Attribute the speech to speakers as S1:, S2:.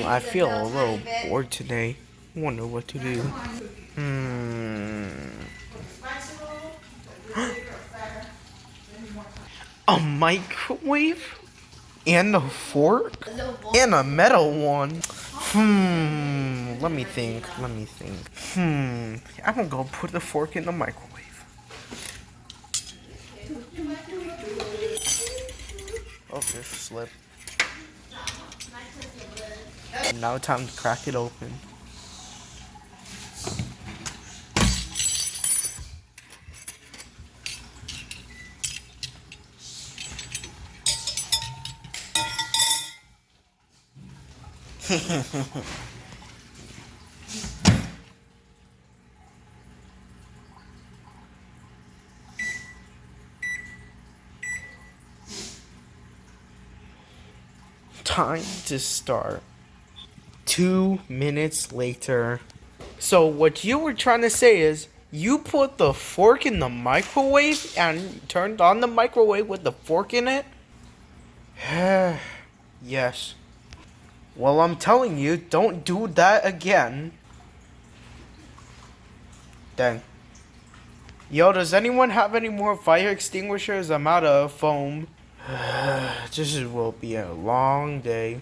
S1: I feel a little bored today. Wonder what to do. A microwave? And a fork? And a metal one? Let me think. I'm gonna go put the fork in the microwave. Oh, fish slip. Now time to crack it open. Time to start. 2 minutes later. So what you were trying to say is you put the fork in the microwave and turned on the microwave with the fork in it? Yes. Well, I'm telling you, don't do that again. Dang. Yo, does anyone have any more fire extinguishers? I'm out of foam. This will be a long day.